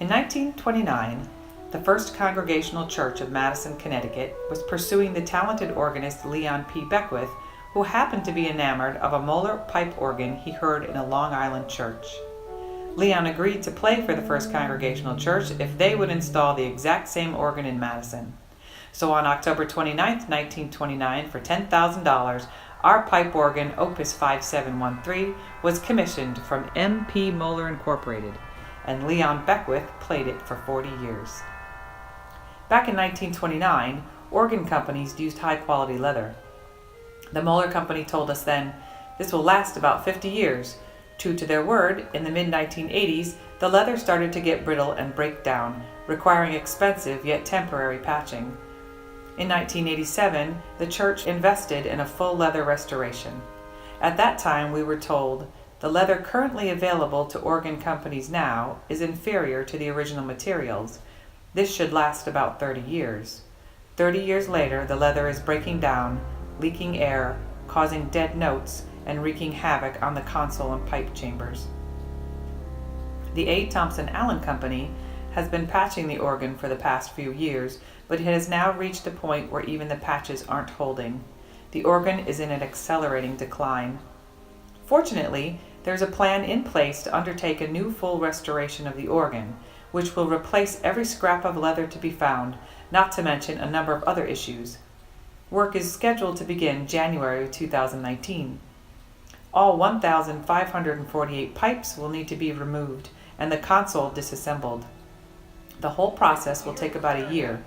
In 1929, the First Congregational Church of Madison, Connecticut, was pursuing the talented organist Leon P. Beckwith, who happened to be enamored of a Moller pipe organ he heard in a Long Island church. Leon agreed to play for the First Congregational Church if they would install the exact same organ in Madison. So on October 29, 1929, for $10,000, our pipe organ, Opus 5713, was commissioned from M.P. Moller Incorporated, and Leon Beckwith played it for 40 years. Back in 1929, organ companies used high-quality leather. The Moller Company told us then, "This will last about 50 years." True to their word, in the mid-1980s, the leather started to get brittle and break down, requiring expensive yet temporary patching. In 1987, the church invested in a full leather restoration. At that time, we were told, the leather currently available to organ companies now is inferior to the original materials. This should last about 30 years. 30 years later, the leather is breaking down, leaking air, causing dead notes, and wreaking havoc on the console and pipe chambers. The Thompson-Allen Company has been patching the organ for the past few years, but it has now reached a point where even the patches aren't holding. The organ is in an accelerating decline. Fortunately, there's a plan in place to undertake a new full restoration of the organ, which will replace every scrap of leather to be found, not to mention a number of other issues. Work is scheduled to begin January 2019. All 1,548 pipes will need to be removed and the console disassembled. The whole process will take about a year,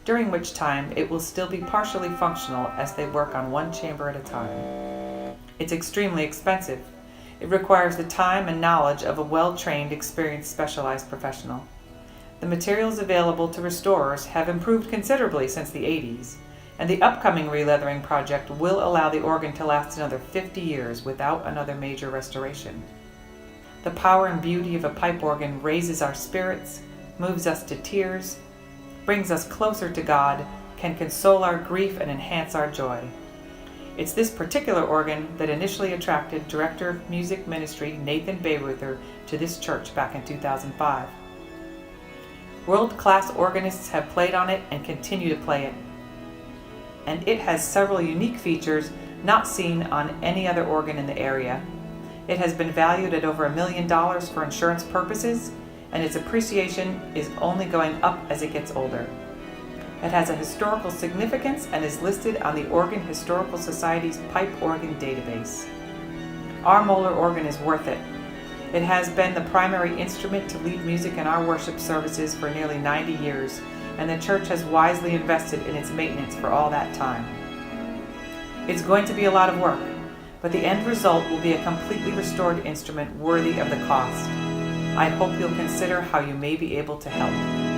during which time it will still be partially functional as they work on one chamber at a time. It's extremely expensive. It requires the time and knowledge of a well-trained, experienced, specialized professional. The materials available to restorers have improved considerably since the 80s, and the upcoming releathering project will allow the organ to last another 50 years without another major restoration. The power and beauty of a pipe organ raises our spirits, moves us to tears, brings us closer to God, can console our grief and enhance our joy. It's this particular organ that initially attracted Director of Music Ministry Nathan Bayreuther to this church back in 2005. World-class organists have played on it and continue to play it, and it has several unique features not seen on any other organ in the area. It has been valued at over $1 million for insurance purposes, and its appreciation is only going up as it gets older. It has a historical significance and is listed on the Organ Historical Society's Pipe Organ Database. Our Moller organ is worth it. It has been the primary instrument to lead music in our worship services for nearly 90 years, and the church has wisely invested in its maintenance for all that time. It's going to be a lot of work, but the end result will be a completely restored instrument worthy of the cost. I hope you'll consider how you may be able to help.